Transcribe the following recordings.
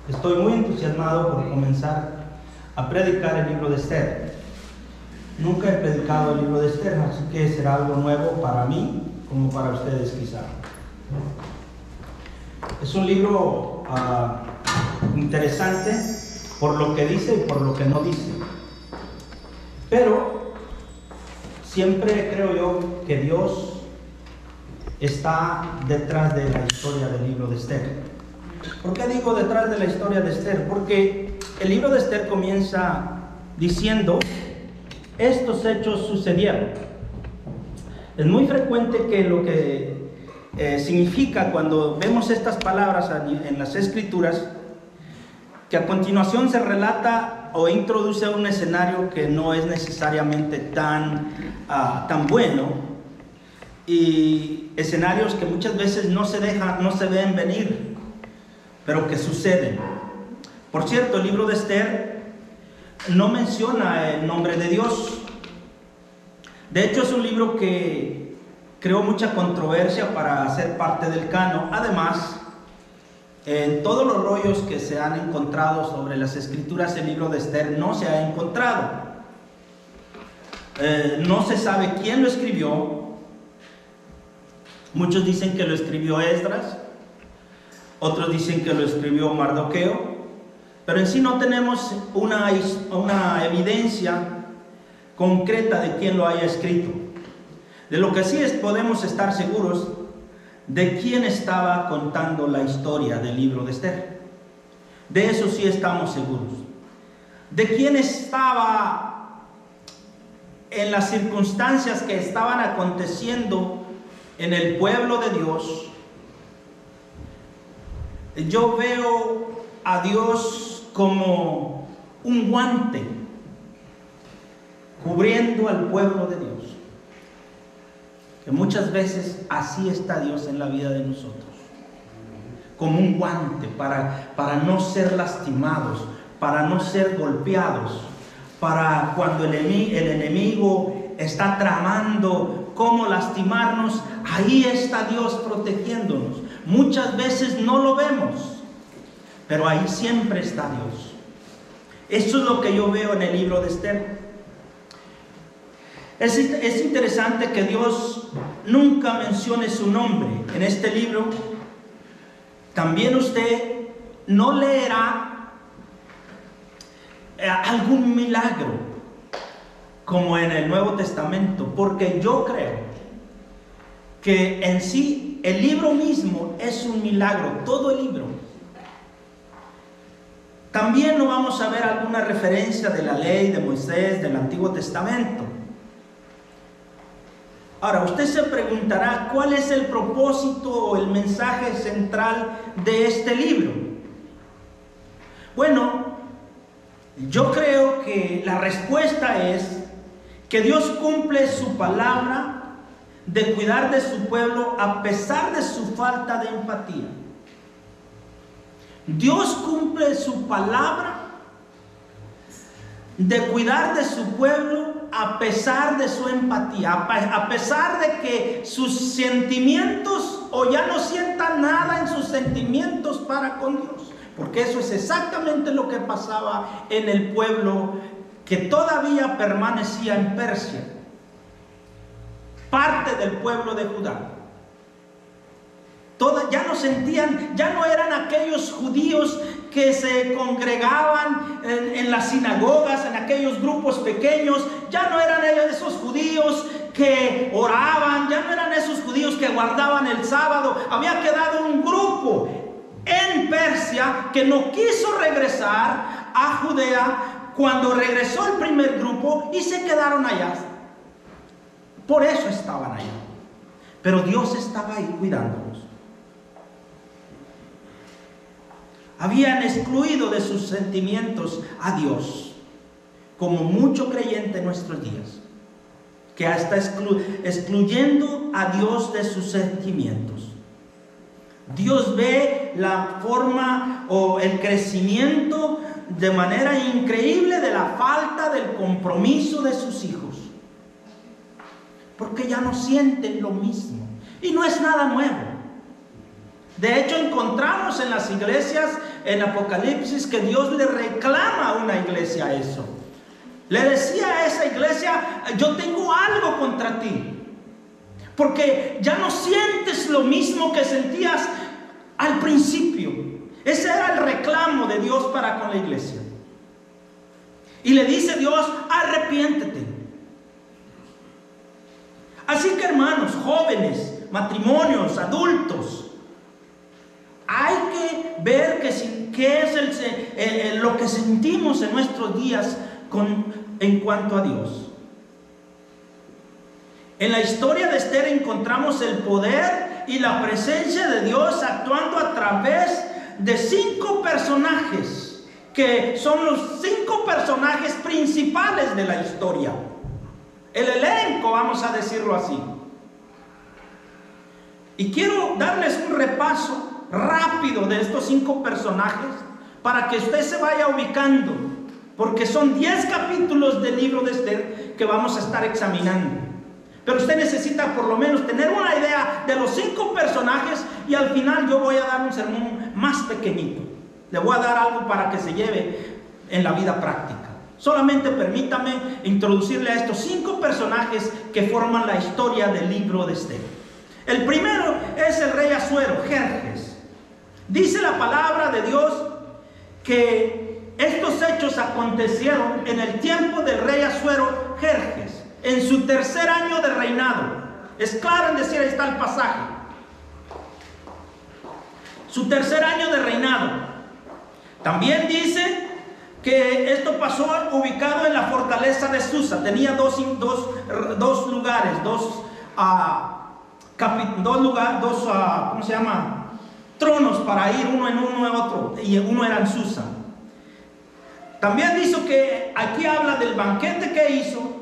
Estoy muy entusiasmado por comenzar a predicar el libro de Esther. Nunca he predicado el libro de Esther, así que será algo nuevo para mí, como para ustedes quizá. Es un libro interesante por lo que dice y por lo que no dice. Pero siempre creo yo que Dios está detrás de la historia del libro de Esther. ¿Por qué digo detrás de la historia de Esther? Porque el libro de Esther comienza diciendo: estos hechos sucedieron. Es muy frecuente que lo que significa cuando vemos estas palabras en las Escrituras, que a continuación se relata o introduce un escenario que no es necesariamente tan bueno, y escenarios que muchas veces no se ven venir, pero que suceden. Por cierto, el libro de Esther no menciona el nombre de Dios. De hecho, es un libro que creó mucha controversia para ser parte del canon. Además, en todos los rollos que se han encontrado sobre las Escrituras, el libro de Esther no se ha encontrado. No se sabe quién lo escribió. Muchos dicen que lo escribió Esdras, otros dicen que lo escribió Mardoqueo, pero en sí no tenemos una evidencia concreta de quién lo haya escrito. De lo que sí podemos estar seguros de quién estaba contando la historia del libro de Esther. De eso sí estamos seguros. De quién estaba en las circunstancias que estaban aconteciendo en el pueblo de Dios. Yo veo a Dios como un guante cubriendo al pueblo de Dios. Que muchas veces así está Dios en la vida de nosotros, como un guante para no ser lastimados, para no ser golpeados, para cuando el enemigo está tramando cómo lastimarnos, ahí está Dios protegiéndonos. Muchas veces no lo vemos, pero ahí siempre está Dios. Eso es lo que yo veo en el libro de Esther. Es interesante que Dios nunca mencione su nombre en este libro. También usted no leerá algún milagro como en el Nuevo Testamento, porque yo creo que en sí el libro mismo es un milagro, todo el libro. También no vamos a ver alguna referencia de la ley de Moisés del Antiguo Testamento. Ahora, usted se preguntará cuál es el propósito o el mensaje central de este libro. Bueno, yo creo que la respuesta es que Dios cumple su palabra de cuidar de su pueblo a pesar de su falta de empatía. Dios cumple su palabra de cuidar de su pueblo a pesar de su empatía, a pesar de que sus sentimientos o ya no sientan nada en sus sentimientos para con Dios, porque eso es exactamente lo que pasaba en el pueblo que todavía permanecía en Persia, parte del pueblo de Judá. Ya no sentían, ya no eran aquellos judíos que se congregaban en las sinagogas, en aquellos grupos pequeños. Ya no eran esos judíos que oraban, ya no eran esos judíos que guardaban el sábado. Había quedado un grupo en Persia que no quiso regresar a Judea cuando regresó el primer grupo y se quedaron allá. Por eso estaban allá. Pero Dios estaba ahí cuidándolos. Habían excluido de sus sentimientos a Dios, como mucho creyente en nuestros días, que hasta excluyendo a Dios de sus sentimientos. Dios ve la forma o el crecimiento de manera increíble de la falta del compromiso de sus hijos, porque ya no sienten lo mismo, y no es nada nuevo. De hecho, encontramos en las iglesias en Apocalipsis que Dios le reclama a una iglesia eso. Le decía a esa iglesia: yo tengo algo contra ti, porque ya no sientes lo mismo que sentías al principio. Ese era el reclamo de Dios para con la iglesia. Y le dice Dios: arrepiéntete. Así que, hermanos, jóvenes, matrimonios, adultos, hay que ver qué es lo que sentimos en nuestros días en cuanto a Dios. En la historia de Esther encontramos el poder y la presencia de Dios actuando a través de 5 personajes, que son los 5 personajes principales de la historia. El elenco, vamos a decirlo así. Y quiero darles un repaso rápido de estos 5 personajes para que usted se vaya ubicando, porque son 10 capítulos del libro de Esther que vamos a estar examinando. Pero usted necesita por lo menos tener una idea de los 5 personajes, y al final yo voy a dar un sermón más pequeñito. Le voy a dar algo para que se lleve en la vida práctica. Solamente permítame introducirle a estos 5 personajes que forman la historia del libro de Esther. El primero es el rey Asuero, Jerjes. Dice la palabra de Dios que estos hechos acontecieron en el tiempo del rey Asuero, Jerjes, en su 3er año de reinado. Es claro en decir, ahí está el pasaje. Su 3er año de reinado. También dice que esto pasó ubicado en la fortaleza de Susa. Tenía dos lugares, ¿cómo se llama? Tronos para ir uno en uno en otro, y uno era en Susa. También dice que aquí habla del banquete que hizo.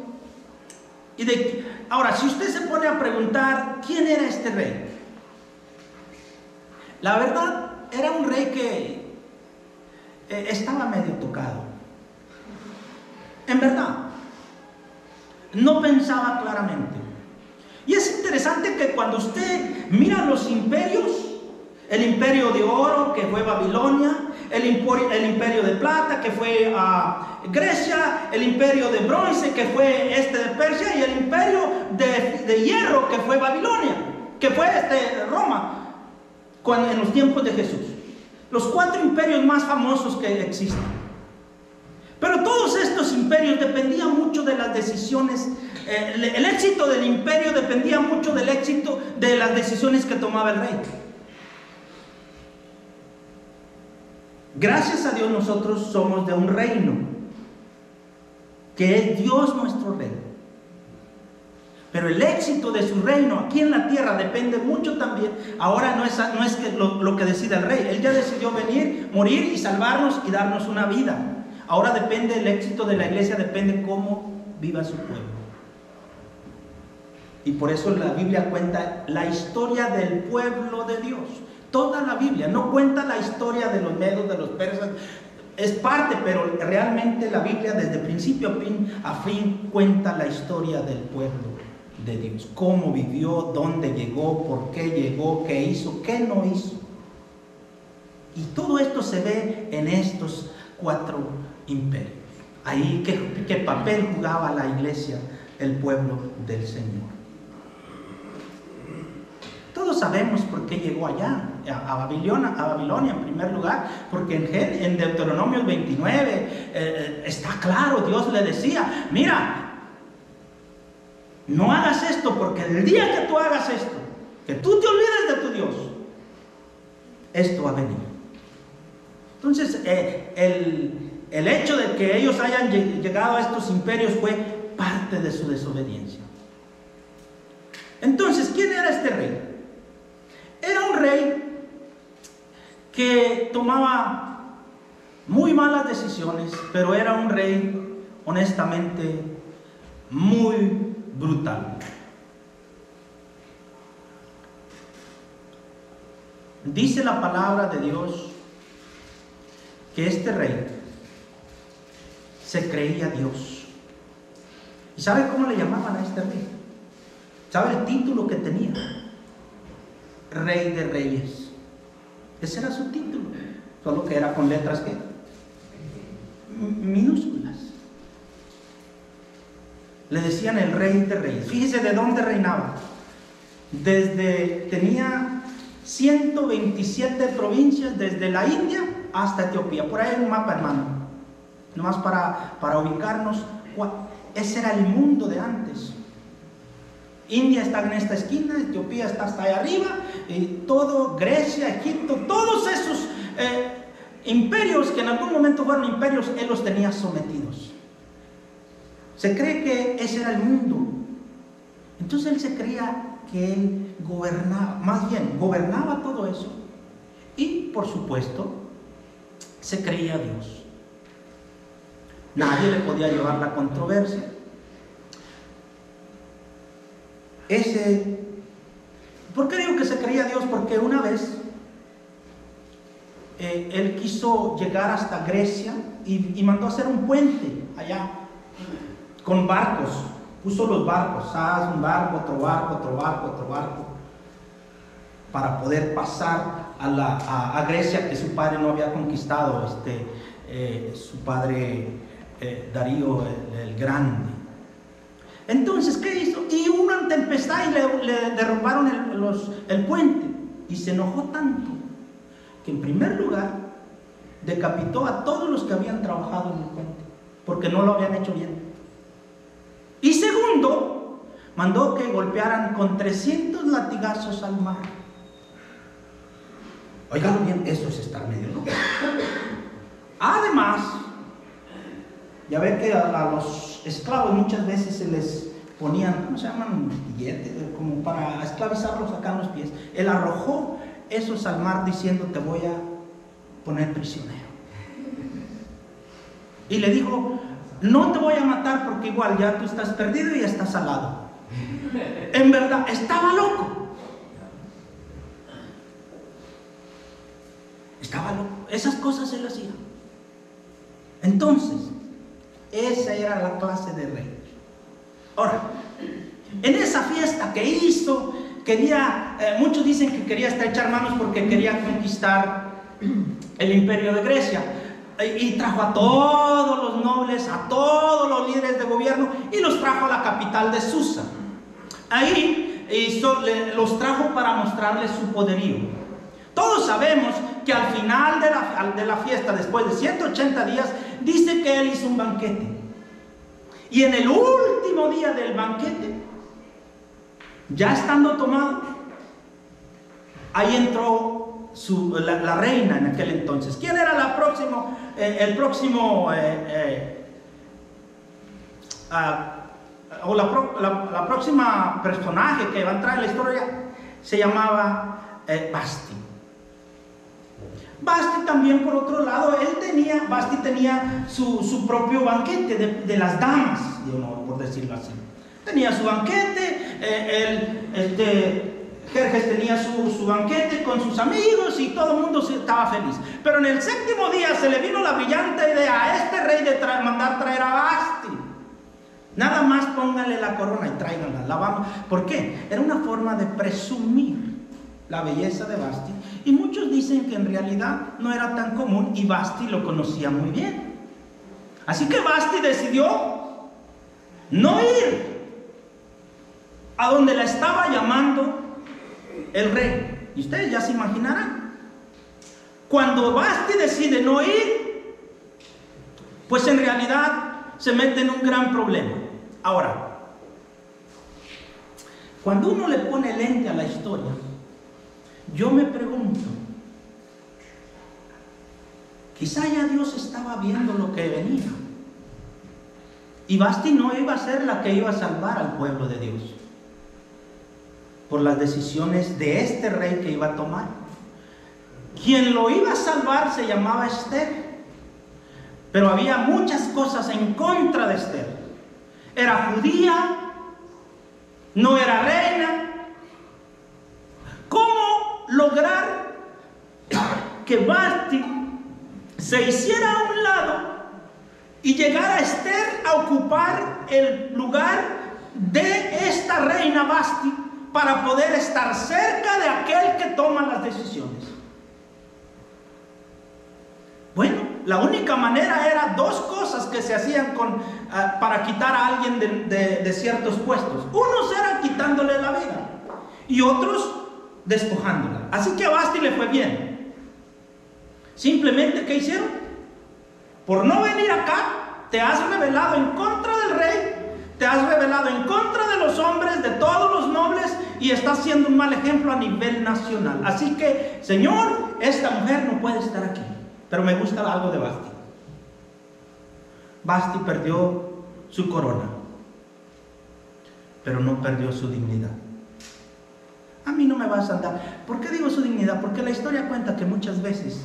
Ahora, si usted se pone a preguntar quién era este rey, la verdad era un rey que estaba medio tocado. En verdad, no pensaba claramente. Y es interesante que cuando usted mira los imperios, el imperio de oro que fue Babilonia, el imperio de plata que fue Grecia, el imperio de bronce que fue de Persia, y el imperio de hierro que fue Babilonia, que fue Roma, en los tiempos de Jesús. Los 4 imperios más famosos que existen. Pero todos estos imperios dependían mucho de las decisiones. El éxito del imperio dependía mucho del éxito de las decisiones que tomaba el rey. Gracias a Dios nosotros somos de un reino que es Dios nuestro rey. Pero el éxito de su reino aquí en la tierra depende mucho también. Ahora no es que lo que decida el rey. Él ya decidió venir, morir y salvarnos y darnos una vida. Ahora depende el éxito de la iglesia, depende cómo viva su pueblo. Y por eso la Biblia cuenta la historia del pueblo de Dios. Toda la Biblia, no cuenta la historia de los medos, de los persas. Es parte, pero realmente la Biblia desde principio a fin cuenta la historia del pueblo de Dios. Cómo vivió, dónde llegó, por qué llegó, qué hizo, qué no hizo. Y todo esto se ve en estos 4 imperios. Ahí qué papel jugaba la iglesia, el pueblo del Señor. Todos sabemos por qué llegó allá, a Babilonia en primer lugar, porque en Deuteronomio 29 está claro, Dios le decía: mira, no hagas esto, porque el día que tú hagas esto, que tú te olvides de tu Dios, esto va a venir. Entonces, el hecho de que ellos hayan llegado a estos imperios fue parte de su desobediencia. Entonces, ¿quién era este rey? Era un rey que tomaba muy malas decisiones, pero era un rey, honestamente, muy brutal. Dice la palabra de Dios que este rey se creía Dios. ¿Y sabe cómo le llamaban a este rey? ¿Sabe el título que tenía? Rey de Reyes. Ese era su título. solo que era con letras ¿qué? Minúsculas. Le decían el rey de reyes. Fíjese de dónde reinaba. Tenía 127 provincias desde la India hasta Etiopía. Por ahí hay un mapa, hermano, nomás para ubicarnos. Ese era el mundo de antes. India está en esta esquina, Etiopía está hasta allá arriba, y todo, Grecia, Egipto, todos esos imperios que en algún momento fueron imperios, él los tenía sometidos. Se cree que ese era el mundo. Entonces él se creía que él gobernaba, más bien gobernaba todo eso, y por supuesto se creía Dios. Nadie le podía llevar la controversia. ¿Por qué digo que se creía Dios? Porque una vez él quiso llegar hasta Grecia y mandó hacer un puente allá con barcos. Puso los barcos, un barco, otro barco, otro barco, otro barco, para poder pasar a Grecia, que su padre no había conquistado, su padre Darío el Grande. Entonces, ¿qué hizo? Y hubo una tempestad y le derrumbaron el puente. Y se enojó tanto que en primer lugar decapitó a todos los que habían trabajado en el puente, porque no lo habían hecho bien. Y segundo, mandó que golpearan con 300 latigazos al mar. Óigalo bien, eso es estar medio loco. Además, ya ve que a los esclavos muchas veces se les ponían, ¿cómo se llaman? Billetes, como para esclavizarlos acá en los pies. Él arrojó esos al mar diciendo: te voy a poner prisionero. Y le dijo: no te voy a matar porque igual ya tú estás perdido y estás salado. En verdad, estaba loco. Estaba loco. Esas cosas él hacía. Entonces, esa era la clase de rey. Ahora, en esa fiesta que hizo, muchos dicen que quería estrechar manos porque quería conquistar el imperio de Grecia. Y trajo a todos los nobles, a todos los líderes de gobierno, y los trajo a la capital de Susa. Ahí los trajo para mostrarles su poderío. Todos sabemos que al final de la fiesta, después de 180 días, dice que él hizo un banquete. Y en el último día del banquete, ya estando tomado, ahí entró la reina en aquel entonces. ¿Quién era la próxima personaje que va a entrar en la historia? Se llamaba Vasti. Vasti también, por otro lado, Vasti tenía su propio banquete de las damas de honor, por decirlo así. Tenía su banquete, Jerjes tenía su banquete con sus amigos y todo el mundo estaba feliz. Pero en el séptimo día se le vino la brillante idea a este rey de mandar traer a Vasti. Nada más pónganle la corona y tráiganla. ¿Por qué? Era una forma de presumir la belleza de Vasti. Y muchos dicen que en realidad no era tan común y Vasti lo conocía muy bien. Así que Vasti decidió no ir a donde la estaba llamando el rey. Y ustedes ya se imaginarán. Cuando Vasti decide no ir, pues en realidad se mete en un gran problema. Ahora, cuando uno le pone lente a la historia, yo me pregunto, quizá ya Dios estaba viendo lo que venía, y Vasti no iba a ser la que iba a salvar al pueblo de Dios por las decisiones de este rey que iba a tomar. Quien lo iba a salvar se llamaba Esther, pero había muchas cosas en contra de Esther. Era judía, no era reina. ¿Cómo lograr que Vasti se hiciera a un lado y llegara Esther a ocupar el lugar de esta reina Vasti para poder estar cerca de aquel que toma las decisiones? la única manera era dos cosas que se hacían para quitar a alguien de ciertos puestos. Unos eran quitándole la vida y otros despojándola. Así que a Vasti le fue bien. Simplemente, ¿qué hicieron? Por no venir acá, te has rebelado en contra del rey, te has rebelado en contra de los hombres, de todos los nobles, y estás siendo un mal ejemplo a nivel nacional. Así que, Señor, esta mujer no puede estar aquí. Pero me gusta algo de Vasti. Vasti perdió su corona, pero no perdió su dignidad. A mí no me vas a andar. ¿Por qué digo su dignidad? Porque la historia cuenta que muchas veces,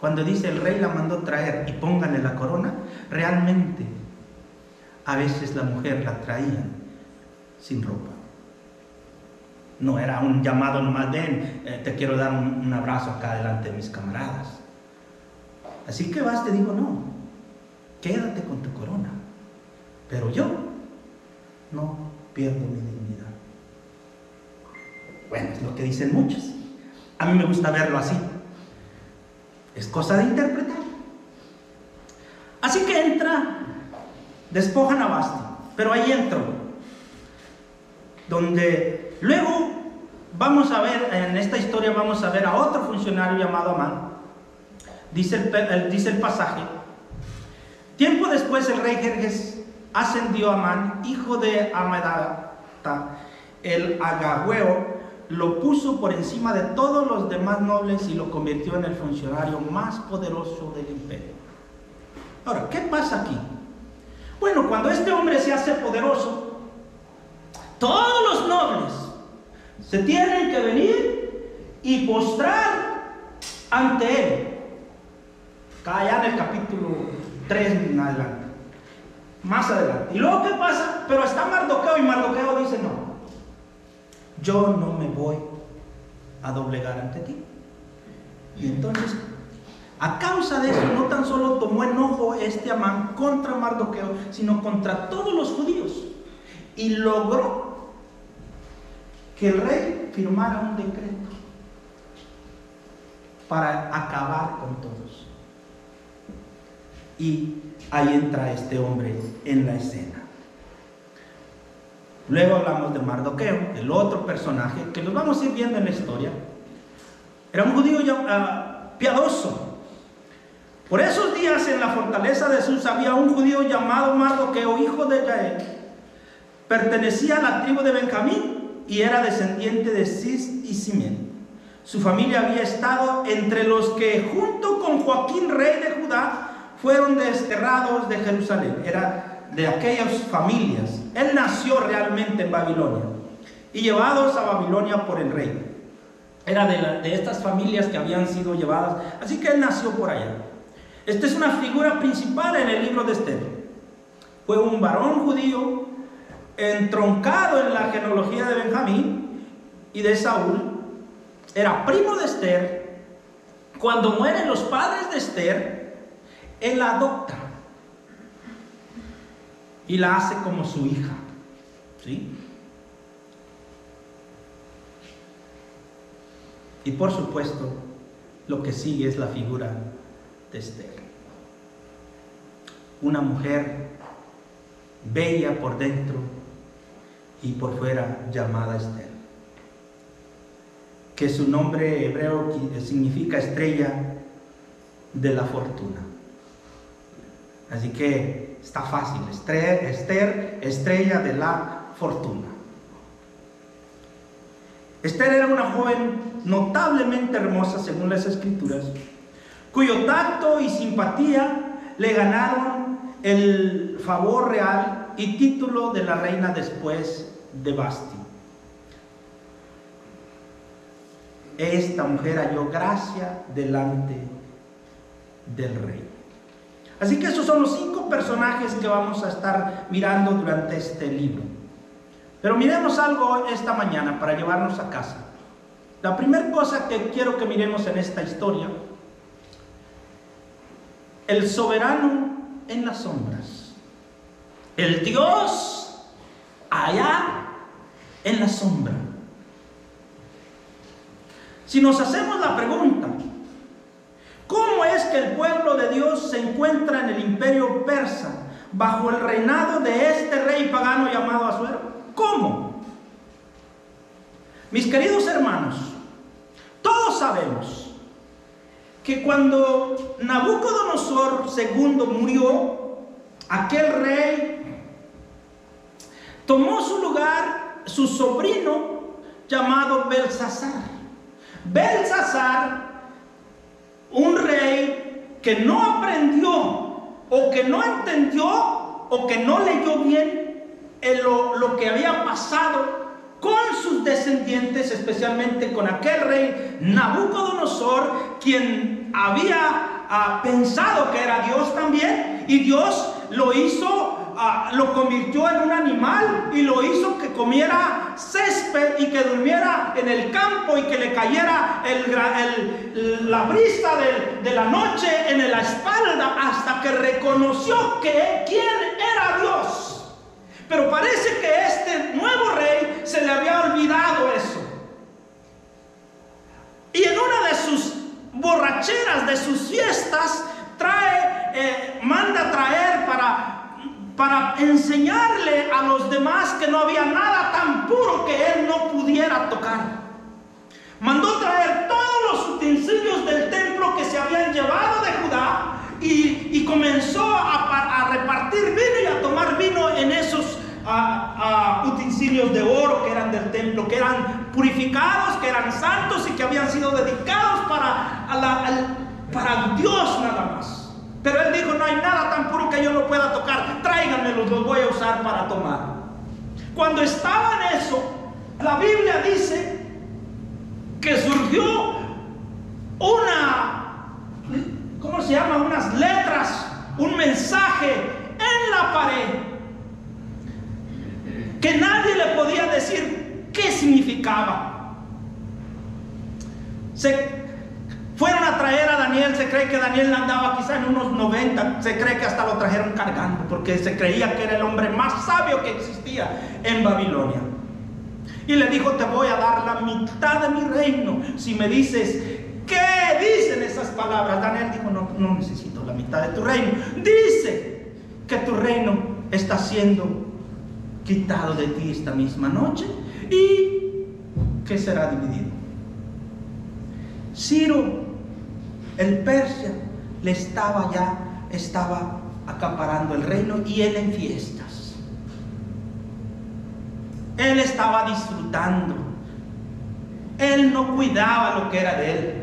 cuando dice el rey la mandó traer y pónganle la corona, realmente a veces la mujer la traían sin ropa. No era un llamado nomás, ven, te quiero dar un abrazo acá delante de mis camaradas. Así que Vasti dijo, no, quédate con tu corona, pero yo no pierdo mi dignidad. Bueno, es lo que dicen muchos. A mí me gusta verlo así. Es cosa de interpretar. Así que entra, despojan a Vasti, pero ahí entró, donde luego vamos a ver, en esta historia vamos a ver a otro funcionario llamado Amán. Dice el pasaje: tiempo después el rey Jerjes ascendió a Amán, hijo de Amedata, el agagüeo, lo puso por encima de todos los demás nobles y lo convirtió en el funcionario más poderoso del imperio. Ahora, ¿qué pasa aquí? Bueno, cuando este hombre se hace poderoso, todos los nobles se tienen que venir y postrar ante él. Allá en el capítulo 3 en adelante, más adelante. Y luego, ¿qué pasa? Pero está Mardoqueo, y Mardoqueo dice: no, yo no me voy a doblegar ante ti. Y entonces, a causa de eso, no tan solo tomó enojo Amán contra Mardoqueo, sino contra todos los judíos, y logró que el rey firmara un decreto para acabar con todos. Y ahí entra este hombre en la escena. Luego hablamos de Mardoqueo, el otro personaje que los vamos a ir viendo en la historia. Era un judío piadoso. Por esos días en la fortaleza de Susa había un judío llamado Mardoqueo, hijo de Jael. Pertenecía a la tribu de Benjamín y era descendiente de Cis y Simeón. Su familia había estado entre los que, junto con Joaquín, rey de Judá, fueron desterrados de Jerusalén. Era de aquellas familias. Él nació realmente en Babilonia y llevados a Babilonia por el rey. Era de estas familias que habían sido llevadas, así que él nació por allá. Esta es una figura principal en el libro de Esther. Fue un varón judío entroncado en la genealogía de Benjamín y de Saúl. Era primo de Esther. Cuando mueren los padres de Esther, él la adopta y la hace como su hija, ¿sí? Y por supuesto, lo que sigue es la figura de Esther. Una mujer bella por dentro y por fuera, llamada Esther, que su nombre hebreo significa estrella de la fortuna. Así que está fácil: Esther, estrella de la fortuna. Esther era una joven notablemente hermosa según las escrituras, cuyo tacto y simpatía le ganaron el favor real y título de la reina después de Vasti. Esta mujer halló gracia delante del rey. Así que esos son los 5 personajes que vamos a estar mirando durante este libro. Pero miremos algo esta mañana para llevarnos a casa. La primera cosa que quiero que miremos en esta historia: el soberano en las sombras. El Dios allá en la sombra. Si nos hacemos la pregunta, ¿Cómo es que el pueblo de Dios se encuentra en el imperio persa bajo el reinado de este rey pagano llamado Asuero? ¿Cómo? Mis queridos hermanos, todos sabemos que cuando Nabucodonosor II murió, aquel rey tomó su lugar su sobrino llamado Belsasar. Belsasar, un rey que no aprendió o que no entendió o que no leyó bien lo que había pasado con sus descendientes, especialmente con aquel rey Nabucodonosor, quien había pensado que era Dios también, y Dios lo hizo, lo convirtió en un animal y lo hizo que comiera césped y que durmiera en el campo y que le cayera la brisa de la noche en la espalda, hasta que reconoció que quién era Dios. Pero parece que este nuevo rey se le había olvidado eso. Y en una de sus borracheras, de sus fiestas, manda traer para enseñarle a los demás que no había nada tan puro que él no pudiera tocar. Mandó traer todos los utensilios del templo que se habían llevado de Judá y comenzó a repartir vino y a tomar vino en esos utensilios de oro que eran del templo, que eran purificados, que eran santos y que habían sido dedicados para Dios nada más. Pero él dijo: no hay nada tan puro que yo no pueda tocar, tráiganmelos, los voy a usar para tomar. Cuando estaba en eso, la Biblia dice que surgió unas letras, un mensaje en la pared que nadie le podía decir qué significaba. Fueron a traer a Daniel. Se cree que Daniel andaba quizá en unos 90, se cree que hasta lo trajeron cargando, porque se creía que era el hombre más sabio que existía en Babilonia. Y le dijo: te voy a dar la mitad de mi reino si me dices qué dicen esas palabras. Daniel dijo: no necesito la mitad de tu reino. Dice que tu reino está siendo quitado de ti esta misma noche y que será dividido. Ciro, el Persia, estaba acaparando el reino, y él en fiestas. Él estaba disfrutando. Él no cuidaba lo que era de él.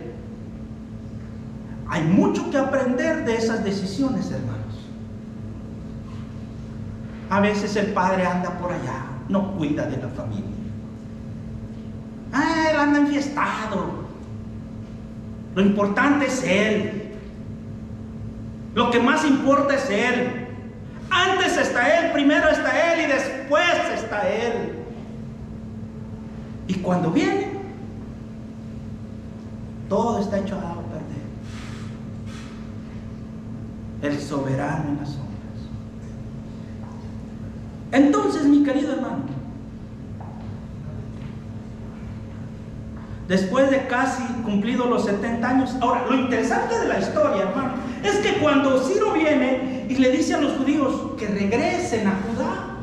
Hay mucho que aprender de esas decisiones, hermanos. A veces el padre anda por allá, no cuida de la familia. Él anda enfiestado. Lo importante es él. Lo que más importa es él. Antes está él, primero está él y después está él. Y cuando viene, todo está hecho a perder. El soberano en las sombras. Entonces, mi querido hermano, después de casi cumplidos los 70 años, ahora, lo interesante de la historia, hermano, es que cuando Ciro viene y le dice a los judíos que regresen a Judá,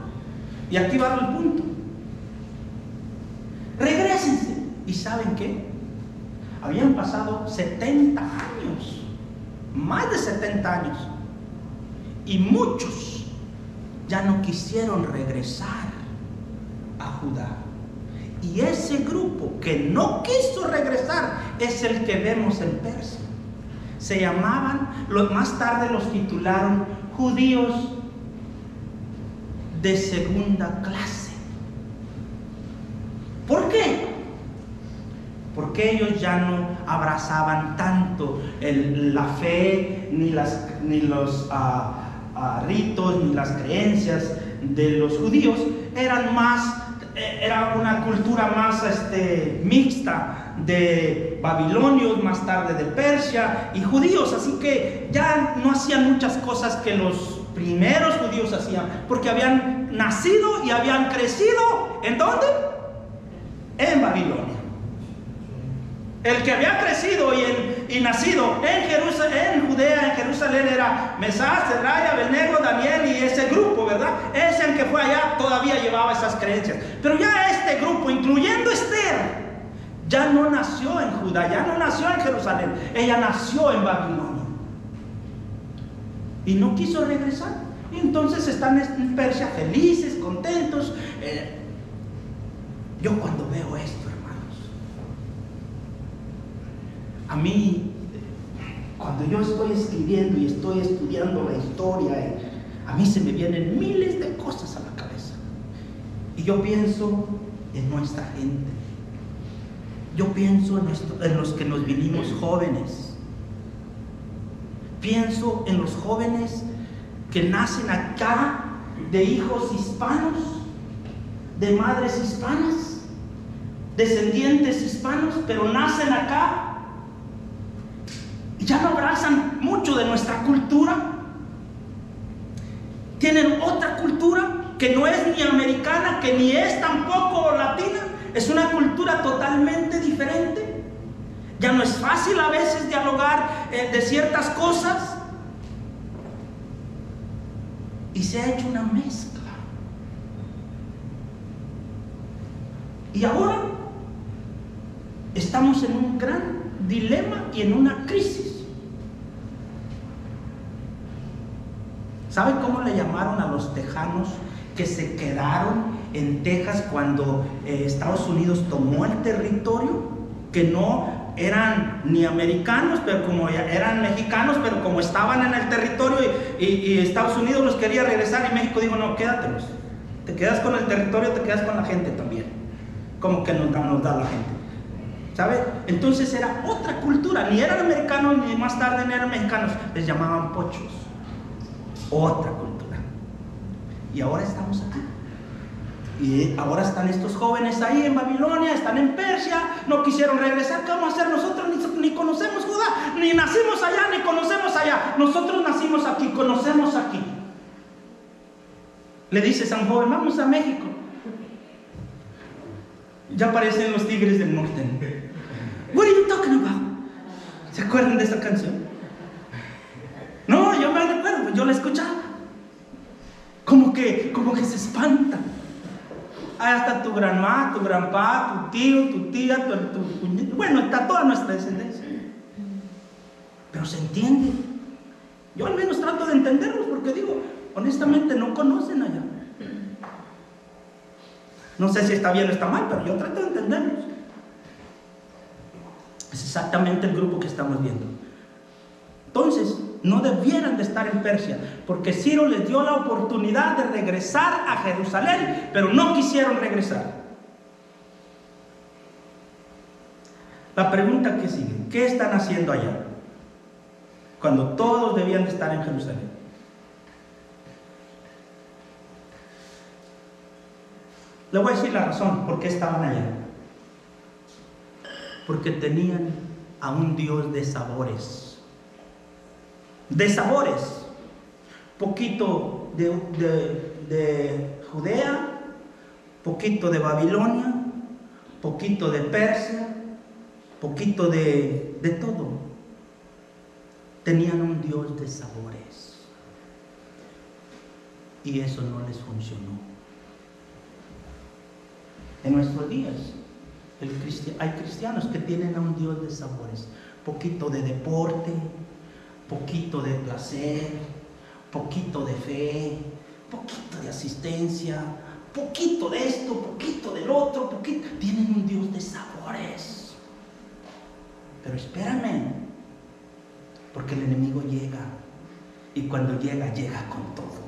y aquí va el punto: regrésense. ¿Y saben qué? Habían pasado 70 años, más de 70 años, y muchos ya no quisieron regresar a Judá. Y ese grupo que no quiso regresar es el que vemos en Persia. Se llamaban, más tarde los titularon judíos de segunda clase. ¿Por qué? Porque ellos ya no abrazaban tanto la fe, ni los ritos, ni las creencias de los judíos. Era una cultura más mixta de babilonios, más tarde de Persia, y judíos. Así que ya no hacían muchas cosas que los primeros judíos hacían, porque habían nacido y habían crecido. ¿En dónde? En Babilonia. El que había crecido y y nacido en Jerusalén, en Judea, en Jerusalén, era Mesás, Cedraya, Abednego, Daniel y ese grupo, ¿verdad? Ese en que fue allá todavía llevaba esas creencias. Pero ya este grupo, incluyendo Esther, ya no nació en Judá, ya no nació en Jerusalén, ella nació en Babilonia. Y no quiso regresar. Y entonces están en Persia felices, contentos. Yo cuando veo esto, hermanos, a mí, cuando yo estoy escribiendo y estoy estudiando la historia, a mí se me vienen miles de cosas a la cabeza. Y yo pienso en nuestra gente. Yo pienso en los que nos vinimos jóvenes. Pienso en los jóvenes que nacen acá, de hijos hispanos, de madres hispanas, descendientes hispanos, pero nacen acá y ya no abrazan mucho de nuestra cultura. Tienen otra cultura que no es ni americana, que ni es tampoco latina. Es una cultura totalmente diferente. Ya no es fácil a veces dialogar de ciertas cosas. Y se ha hecho una mezcla. Y ahora estamos en un gran dilema y en una crisis. ¿Sabe cómo le llamaron a los tejanos que se quedaron en Texas cuando Estados Unidos tomó el territorio? Que no eran ni americanos, pero como eran mexicanos, pero como estaban en el territorio y Estados Unidos los quería regresar y México dijo, no, quédatelos. Te quedas con el territorio, te quedas con la gente también. Como que nos da la gente. ¿Sabe? Entonces era otra cultura, ni eran americanos ni más tarde ni eran mexicanos, les llamaban pochos. Otra cultura. Y ahora estamos aquí. Y ahora están estos jóvenes ahí en Babilonia, están en Persia, no quisieron regresar. ¿Qué vamos a hacer? Nosotros ni conocemos Judá, ni nacimos allá, ni conocemos allá. Nosotros nacimos aquí, conocemos aquí. Le dices a un joven, vamos a México. Ya aparecen los Tigres del Norte. What are you talking about? ¿Se acuerdan de esa canción? No, yo me recuerdo, yo la escuchaba. Como que se espanta. Hasta tu granmá, tu granpá, tu tío, tu tía, tu bueno, está toda nuestra descendencia. Pero se entiende. Yo al menos trato de entenderlos porque digo, honestamente no conocen allá. No sé si está bien o está mal, pero yo trato de entenderlos. Es exactamente el grupo que estamos viendo. Entonces, no debieran de estar en Persia, porque Ciro les dio la oportunidad de regresar a Jerusalén, pero no quisieron regresar. La pregunta que sigue, ¿qué están haciendo allá? Cuando todos debían de estar en Jerusalén. Le voy a decir la razón por qué estaban allá. Porque tenían a un Dios de sabores. De sabores. Poquito de Judea, poquito de Babilonia, poquito de Persia, poquito de todo. Tenían un Dios de sabores. Y eso no les funcionó. En nuestros días hay cristianos que tienen a un Dios de sabores. Poquito de deporte, poquito de placer, poquito de fe, poquito de asistencia, poquito de esto, poquito del otro, poquito. Tienen un Dios de sabores. Pero espérame, porque el enemigo llega, y cuando llega, llega con todo.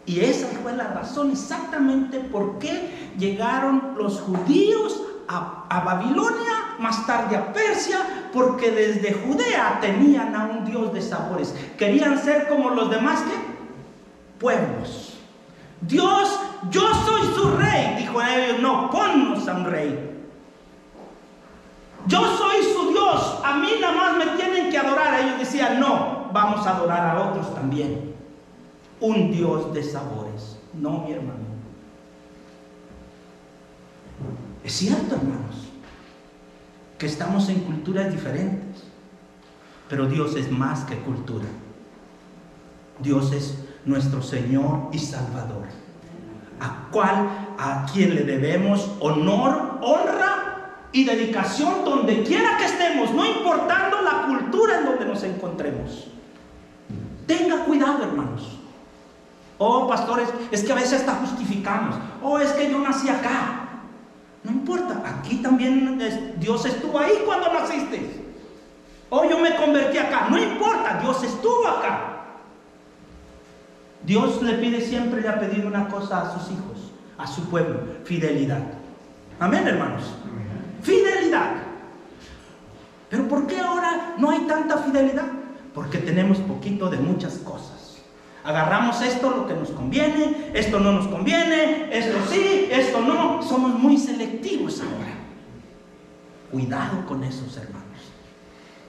Y esa fue la razón exactamente por qué llegaron los judíos a Babilonia, más tarde a Persia, porque desde Judea tenían a un Dios de sabores. Querían ser como los demás ¿qué? Pueblos. Dios, yo soy su rey, dijo a ellos, no, ponnos a un rey. Yo soy su Dios, a mí nada más me tienen que adorar. Ellos decían, no, vamos a adorar a otros también. Un Dios de sabores. No, mi hermano. Es cierto, hermanos. que estamos en culturas diferentes, pero Dios es más que cultura. Dios es nuestro Señor y Salvador, a quien le debemos honor, honra y dedicación donde quiera que estemos, no importando la cultura en donde nos encontremos. Tenga cuidado, hermanos. Oh, pastores, es que a veces hasta justificamos. Oh, es que yo nací acá. No importa, aquí también Dios estuvo ahí cuando naciste. Oh, yo me convertí acá. No importa, Dios estuvo acá. Dios le pide siempre, le ha pedido una cosa a sus hijos, a su pueblo: fidelidad. Amén, hermanos. Fidelidad. Pero ¿por qué ahora no hay tanta fidelidad? Porque tenemos poquito de muchas cosas. Agarramos esto, lo que nos conviene, esto no nos conviene, esto sí, esto no. Somos muy selectivos ahora. Cuidado con esos, hermanos.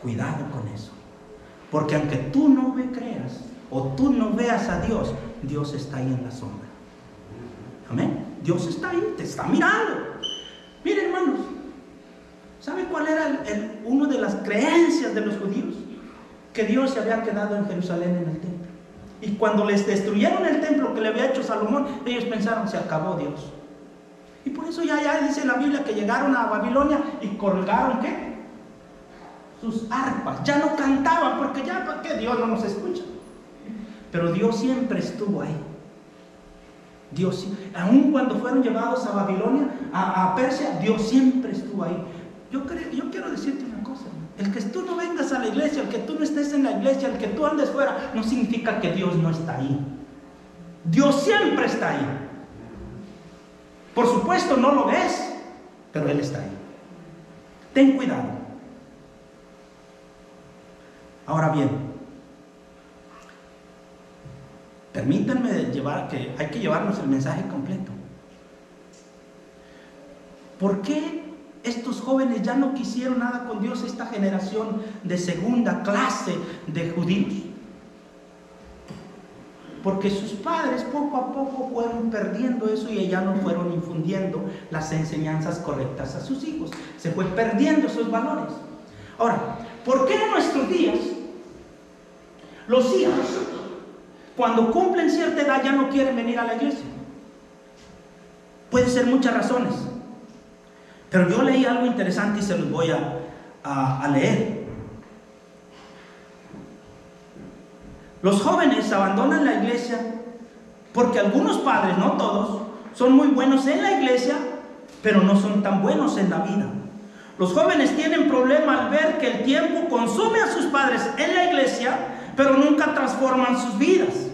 Cuidado con eso. Porque aunque tú no me creas o tú no veas a Dios, Dios está ahí en la sombra. Amén. Dios está ahí, te está mirando. Miren, hermanos, ¿sabe cuál era una de las creencias de los judíos? Que Dios se había quedado en Jerusalén en el templo. Y cuando les destruyeron el templo que le había hecho Salomón, ellos pensaron: se acabó Dios. Y por eso ya dice la Biblia que llegaron a Babilonia y colgaron, ¿qué? Sus arpas. Ya no cantaban, porque ya, ¿para qué? Dios no nos escucha. Pero Dios siempre estuvo ahí. Dios, aun cuando fueron llevados a Babilonia, a Persia, Dios siempre estuvo ahí. Yo quiero decirte una cosa: el que tú no vengas a la iglesia, el que tú no estés en la iglesia, el que tú andes fuera, no significa que Dios no está ahí. Dios siempre está ahí. Por supuesto no lo ves, pero Él está ahí. Ten cuidado. Ahora bien, permítanme que hay que llevarnos el mensaje completo. ¿Por qué estos jóvenes ya no quisieron nada con Dios, esta generación de segunda clase de judíos? Porque sus padres poco a poco fueron perdiendo eso y ya no fueron infundiendo las enseñanzas correctas a sus hijos. Se fue perdiendo esos valores. Ahora, ¿por qué en nuestros días los hijos, cuando cumplen cierta edad, ya no quieren venir a la iglesia? Puede ser muchas razones. Pero yo leí algo interesante y se los voy a leer. Los jóvenes abandonan la iglesia porque algunos padres, no todos, son muy buenos en la iglesia, pero no son tan buenos en la vida. Los jóvenes tienen problema al ver que el tiempo consume a sus padres en la iglesia, pero nunca transforman sus vidas.